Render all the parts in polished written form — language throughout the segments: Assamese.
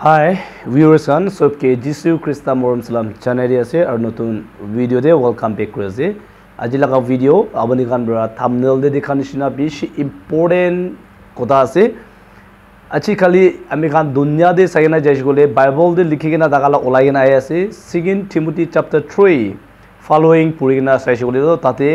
Hi, viewers and सबके जिसु ख्रिस्ता मोरम सलाम चैनल আছে और নতুন ভিডিও দে ওয়েলকাম ব্যাক করেছে আজি লাগা ভিডিও আপনি কান বড় থাম্বনেল দে দেখানিছিনা বেশি ইম্পর্টেন্ট কথা আছে আজি খালি আমি কান দুনিয়া দে সাইনা যাইছ গলে বাইবেল দে লিখিকিনা দাগালা ওলাইনা আই আছে সেকেন্ড টিমোথি চ্যাপ্টার 3 ফলোইং পুরিনা সাইছ গলে তাতে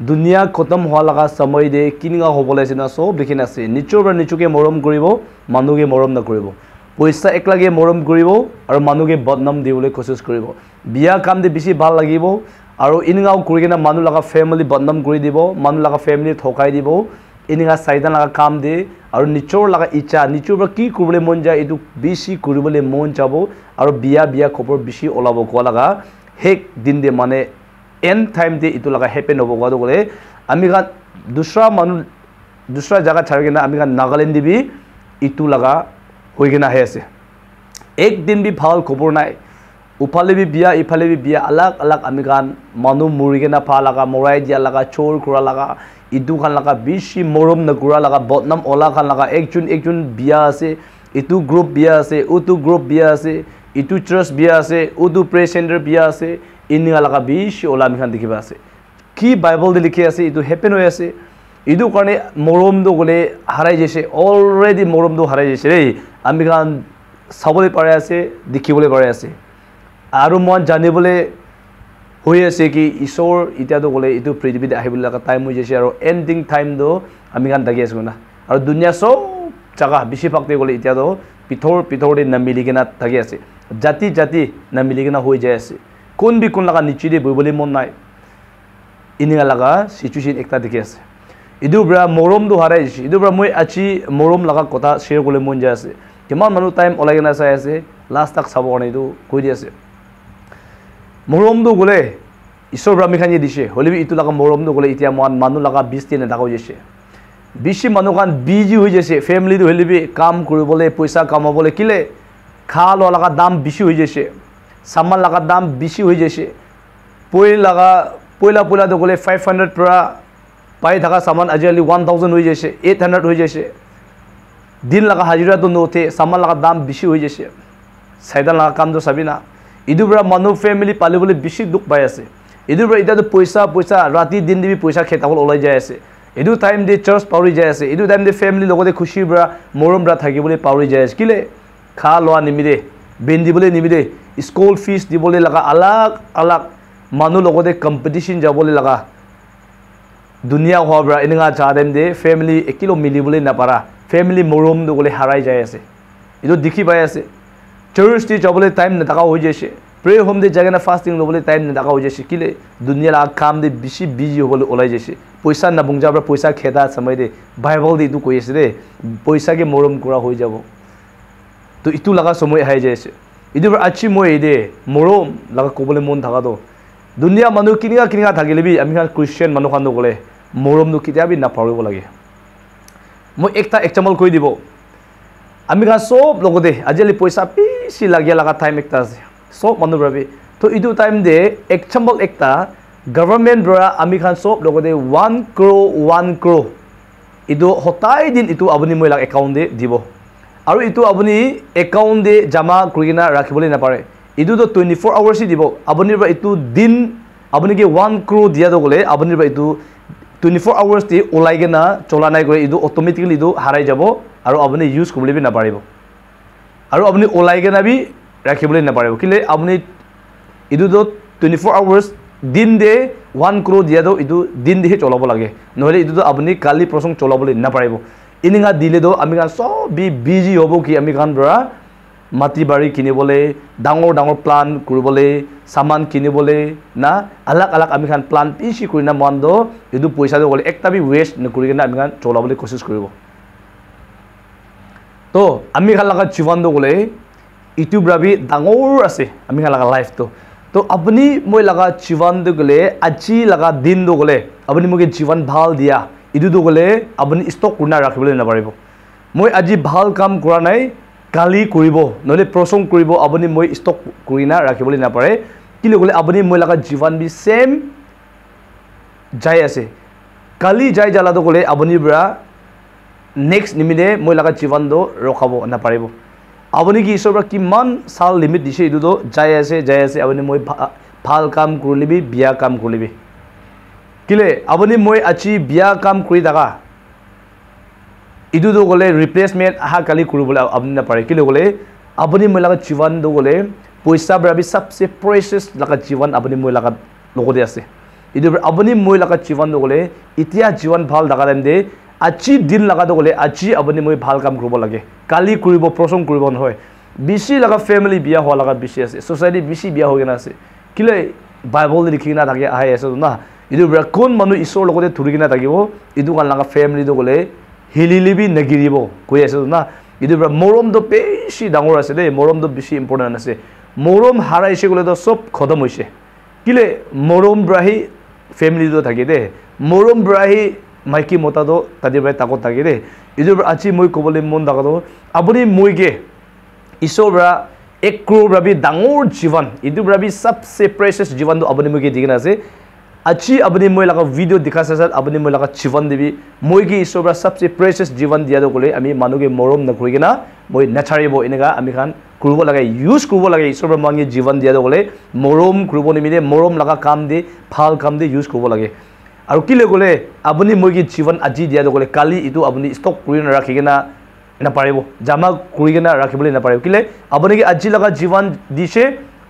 দুনিয়া খতম হওয়া লাগা সময় দে কিনিঙা হবলাইছিনা সব লিখিনা আছে নিচৰ নিচুকে মৰম কৰিব মানুহে মৰম নকৰিব পইচা একলাগে মৰম কৰিব আৰু মানুহে বদনাম দিবলৈ কোচিছ কৰিব বিয়া কাম দে বেছি ভাল লাগিব আৰু ইনগাও কৰিকিনা মানুহ লগা ফ্যামিলি বদনাম কৰি দিব মানুহ লগা ফ্যামিলি ঠকাই দিব ইনগা সাইডান লগা কাম দে আৰু নিচৰ লগা ইচ্ছা নিচৰ কি কৰিবলৈ মন যায় এটো বেছি কৰিবলৈ মন যাব আৰু বিয়া খবৰ বেছি ওলাব কোৱা লগা হেক দিন দে মানে এন্ড টাইম দে ইটো লগা হেপেন হ'ব কোৱা গলে আমি গা দুসৰা জায়গা ছাড়িকিনা আমি গা নাগালেণ্ড দিবি ইটো লগা होइगना है ऐसे एक दिन भी फाल खबर नाय उफाले भी बिया इफाले भी बिया अलग अलग अमिगान मानु मुरिगेना फा लगा मोराई दिया लगा चोर कुरा लगा इदु खान लगा बिशी मोरम न कुरा लगा बदनाम ओला खान लगा एक जुन बिया से इतु ग्रुप बिया से उतु ग्रुप बिया से इतु चर्च बिया से उतु प्रे सेंटर बिया से इनिगा लगा बिशी ओला मिखान दिखिबा से की बाइबल दे लिखि আছে इदु हैपेन होय আছে इदु कारणे मरम दो गले हाराय जैसे अलरेडी मरम दो हाराय जैसे रे আমি গান চাবলৈ পাৰে আছে দেখিবলৈ পাৰে আছে আৰু মন জানিবলৈ হৈ আছে কি ঈশ্বৰ ইতিয়াটো গলে ইটো পৃথিৱীত আহিবলৈ লগা টাইম হৈ যাইছে আৰু এন্ডিং টাইম দো আমি গান লাগি আছো না আৰু দুনিয়া সব জায়গা বেছি ফাকতে গলে ইতিয়াটো পিথৰ নামিলিকিনা থাকি আছে জাতি নামিলিকিনা হৈ যায় আছে কোন লগা নিচিদে বইবলৈ মন নাই ইনিঙা লগা সিচুৱেচন একটা দেখি আছে ইদু ব্ৰা মৰম দো হাৰাই আছে ইদু ব্ৰা মই আজি মৰম লগা কথা শেয়াৰ কৰিবলৈ মন যায় আছে কিমান মানুহ টাইম ওলাইনা চাই আছে লাষ্ট তাক চাব কাৰণে ইটো কৈ দি আছে মৰম দো গলে ঈশ্বৰ ব্ৰহ্মখানি দিছে হলিবি ইটো লগা মৰম দো গলে এতিয়া মানুহ লগা 20 দিন নাথাক হৈ যাইছে বেছি মানুহ কান বিজি হৈ যাইছে ফ্যামিলি দো হলিবি কাম কৰিবলৈ পইচা কামাবলৈ কিলে খা ল লগা দাম বেছি হৈ যাইছে সামান লগা দাম বেছি হৈ যাইছে পয়লা দো গলে 500 পৰা পাই থাকা সামান আজিকালি 1000 হৈ যাইছে 800 হৈ যাইছে दिन लगा हाजिरा तो नोथे सामान लगा दाम बेसी हो जैसे साइडन लगा काम तो सभी ना इधर बड़ा मानु फैमिली पाले बोले बेसी दुख पाई आसे इधर बड़ा इधर तो पैसा राती दिन भी पैसा खेता को ओलाई जाए आसे इधर टाइम दे चर्च पावरी जाए आसे इधर टाइम दे फैमिली लोगों दे खुशी बड़ा मोरम बड़ा थाकी बोले पावरी जाए आसे किले खा लोआ निमिदे बेंदी बोले निमिदे स्कूल फीस दी बोले लगा अलग मानु लोगों दे कंपटीशन जा बोले लगा दुनिया हुआ बड़ा इनका चाहते दे फैमिली एक किलो मिली बोले ना पारा फैमिली मरम दो गले हाराय जाय আছে इदो देखि पाय আছে चर्च ती जबले टाइम न दाका हो जैसे प्रे होम दे जगना फास्टिंग लोबले टाइम न दाका हो जैसे किले दुनिया ला काम दे बिसी बिजी होबले ओलाय जैसे पैसा न बुंजाब्रा पैसा खेदा समय दे बाइबल दे इदु कइ আছে रे पैसा के मरम कुरा हो जाबो तो इतु लगा समय हाय जैसे इदु आछि मय दे मरम लगा कोबले मन थाका दो दुनिया मानु किनिगा थाकिले बि आमी क्रिश्चियन मानु खान गले मरम दो किता बि ना पारिब लागे मैं एक एग्जाम्पल কৈ দিব আমি গা সব লগতে আজিলি পয়সা বেশি লাগিয়া লাগা টাইম একটা আছে সব মানুহ ভাবে তো ইটো টাইম দে এক্সাম্পল একটা গভর্নমেন্ট দ্বারা আমি খান সব লগতে 1 crore ইটো হতাই দিন ইটো আপুনি মই লাগ একাউন্ট দে দিব আৰু ইটো আপুনি একাউন্ট দে জমা কৰিনা ৰাখিবলৈ না পাৰে ইটো তো 24 আৱাৰ্স দিব আপুনি ইটো দিন আপুনি কি 1 crore দিয়া দগলে আপুনি ইটো 24 hours তে ওলাইগে না চলা নাই করে ইদু অটোমেটিক্যালি ইদু হারাই যাব আৰু আপুনি ইউজ কৰিবলৈ না পাৰিব আৰু আপুনি ওলাইগে না বি ৰাখিবলৈ না পাৰিব কিলে আপুনি ইদু 24 hours দিন দে 1 crore দিয়া দো ইদু দিন দে চলাব লাগে নহলে ইদু আপুনি কালি প্ৰসং চলাবলৈ না পাৰিব ইনিঙা দিলে দো আমি গান সব বিজি হ'ব কি আমি গান বৰা মাটি বাৰী কিনিবলৈ ডাঙৰ প্লান কৰিবলৈ সামান কিনিবলৈ না अलग আমি খান প্লান পিছি কৰি না মন দো ইদু পইচা দো গলে একটা বি ওয়েস্ট নকৰি না আমি গান চলাবলৈ কোशिশ কৰিব তো আমি খান লাগা জীবন দো গলে ইটু ব্ৰাবি ডাঙৰ আছে আমি খান লাগা লাইফ তো আপুনি মই লাগা জীবন দো গলে আজি লাগা দিন দো গলে আপুনি মোক জীবন ভাল দিয়া ইদু দো গলে আপুনি ষ্টক কুনা ৰাখিবলৈ না পাৰিব মই আজি ভাল কাম কৰা নাই কালি কৰিব নহলে প্ৰসং কৰিব আপুনি মই ষ্টক কৰিনা ৰাখিবলৈ না পাৰে কিলে গলে আপুনি মই লাগা জীবন বি সেম যাই আছে কালি যাই জালাদো গলে আপুনি ব্ৰা নেক্সট নিমিদে মই লাগা জীবন দো ৰখাব না পাৰিব আপুনি কি ঈশ্বৰৰ পৰা কিমান সাল লিমিট দিছে ইটো যাই আছে আপুনি মই ভাল কাম কৰিলিবি বিয়া কাম কৰিলিবি কিলে আপুনি মই আজি বিয়া কাম কৰি থাকা ইটো গলে ৰিপ্লেসমেন্ট আহা কালি কৰিবলৈ আপুনি নাপাৰে কিলে গলে আপুনি মই লাগা জীবন গলে পইচা ব্ৰাবি সবচে প্ৰেচিয়াছ লাগা জীবন আপুনি মই লাগা লগতে আছে ইটো আপুনি মই লাগা জীবন গলে ইতিয়া জীবন ভাল দেখা দে আজি দিন লাগা গলে আজি আপুনি মই ভাল কাম কৰিব লাগে কালি কৰিব প্ৰসং কৰিব নহয় বেছি লাগা ফ্যামিলি বিয়া হোৱা লাগা বেছি আছে সোসাইটি বেছি বিয়া হৈ গনা আছে কিলে বাইবেল লিখি না থাকে আহে আছে না ইটো কোন মানুহ ঈশ্বৰ লগতে ধৰি কিনা থাকিব ইটো কান লাগা ফ্যামিলি গলে হিলিলিবি নগিৰিব কৈ আছে না ইটো মৰমটো বেছি ডাঙৰ আছে দেই মৰমটো বেছি ইম্পৰ্টেন্ট আছে মৰম হাৰাইছে গলে তো সব খতম হৈছে কিলে মৰম ব্ৰাহি ফ্যামিলিটো থাকে দে মৰম ব্ৰাহি মাইকি মতাটো তাদের ভাই তাকত থাকে দে ইটো আজি মই কবলৈ মন দাগাটো আপুনি মইকে ঈশ্বৰ ব্ৰা 1 crore ব্ৰাবি ডাঙৰ জীবন ইটো ব্ৰাবি সবচে প্ৰেচিয়াছ জীবনটো আপুনি মইকে দিগনা আছে আজি আপুনি মই লাগা ভিডিও দেখাছে স্যার আপুনি মই লাগা জীবন দিবি মই কি ঈশ্বৰ ব্ৰা সবচে প্ৰেচিয়াছ জীবন দিয়া গলে আমি মানুহে মৰম নকৰি কিনা মই নেচাৰিব এনেকা আমি খান কৰিব লাগে ইউজ কৰিব লাগে ঈশ্বৰ ব্ৰা মাঙি জীবন দিয়া গলে মৰম কৰিব নিমিলে মৰম লাগা কাম দি ভাল কাম দি ইউজ কৰিব লাগে আৰু কিলে গলে আপুনি মই কি জীবন আজি দিয়া গলে কালি ইটো আপুনি ষ্টক কৰি ৰাখি কিনা নাপাৰিব জামা কৰি কিনা ৰাখিবলৈ নাপাৰিব কিলে আপুনি কি আজি লাগা জীবন দিছে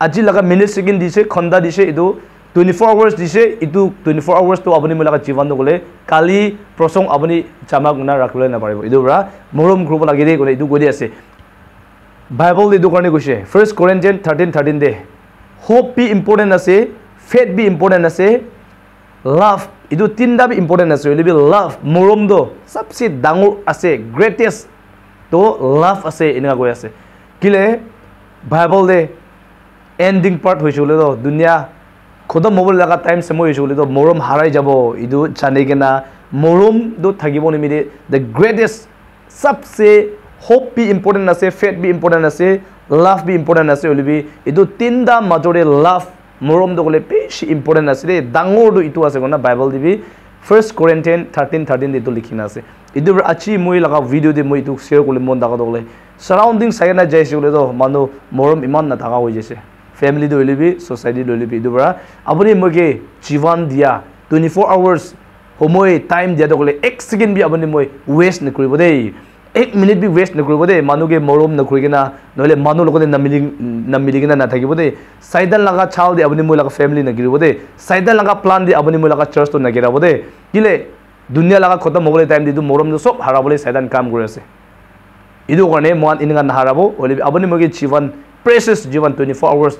আজি লাগা মিনিট সেকেন্ড দিছে খন্দা দিছে ইটো 24 hours দিছে ইটো 24 hours তো আপুনি মই লাগা জীবন গলে কালি প্ৰসং আপুনি জামা গুনা ৰাখিবলৈ নাপাৰিব ইটো ব্ৰা মৰম কৰিব লাগে দে গলে ইটো কৈ আছে বাইবেল ইটো কাৰণে কৈছে 1 Corinthians 13:13 De hope be important আছে ফেথ বি ইম্পৰ্টেন্ট আছে লাভ ইটো তিনটা বি ইম্পৰ্টেন্ট আছে হলি বি লাভ মৰম দো সবচে ডাঙৰ আছে গ্ৰেটেষ্ট তো লাভ আছে এনেকা কৈ আছে কিলে বাইবেল দে এন্ডিং পাৰ্ট হৈছে হলে তো দুনিয়া খতম হ'ব লগা টাইম সময় হৈছে হলে তো মৰম হাৰাই যাব ইটো জানি কিনা মৰম দো থাকিব নিমিলে দ্য গ্ৰেটেষ্ট সবচে হোপ বি ইম্পৰ্টেন্ট আছে ফেথ বি ইম্পৰ্টেন্ট আছে লাভ বি ইম্পৰ্টেন্ট আছে হলি বি ইটো তিনটা মাজৰে লাভ মৰম দো গলে বেছি ইম্পৰ্টেন্ট আছে ৰে ডাঙৰ দো ইটো আছে কোনা বাইবেল দিবি 1 Corinthians 13:13 ইটো লিখিনা আছে ইটো আজি মই লাগা ভিডিও দি মই ইটো শেয়াৰ কৰিলে মন দাগা দলে সাৰাউন্ডিং সাইনা যাইছে গলে তো মানুহ মৰম ইমান না থাকা হৈ যাইছে family do libi society do libi idubra apuni moge jivan dia 24 hours homoy time dia to gole 1 second bi apuni moi waste na koribo dei 1 minute bi waste na koribo dei manuge morom na korigena noile manu logote na miligena na thakibo dei saidan laga chal di apuni moi laga family na giribo dei saidan laga plan di apuni moi laga church to na girabo dei kile dunya laga khotam hobole time di du morom do sob harabole saidan kam kori ase idu karone mon inga na harabo ole apuni moge jivan precious jivan 24 hours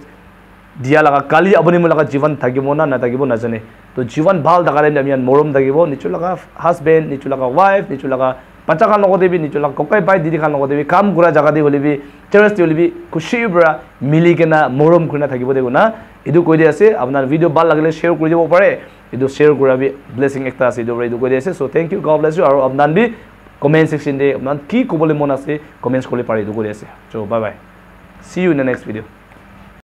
দিয়া লাগা কালি আপুনি মই লাগা জীবন থাকিব না না থাকিব না জানে তো জীবন ভাল দাগালে আমি মৰম থাকিব নিচু লাগা হাজবেন্ড নিচু লাগা ওয়াইফ নিচু লাগা বাচ্চা খান লগত দেবি নিচু লাগা ককাই ভাই দিদি খান লগত দেবি কাম কৰা জাগা দি হলিবি চাৰ্চ দি হলিবি খুশি বৰা মিলি কেনা মৰম খুনা থাকিব দেব না ইদু কৈ দি আছে আপোনাৰ ভিডিও ভাল লাগিলে শেয়াৰ কৰি দিব পাৰে ইদু শেয়াৰ কৰাবি ব্লেসিং একটা আছে ইদু কৈ দি আছে so thank you God bless you আৰু আপনান বি কমেন্ট সেকশন দে আপনান কি কবলৈ মন আছে কমেন্টস কৰি পাৰে ইদু কৈ দি আছে so bye bye see you in the next video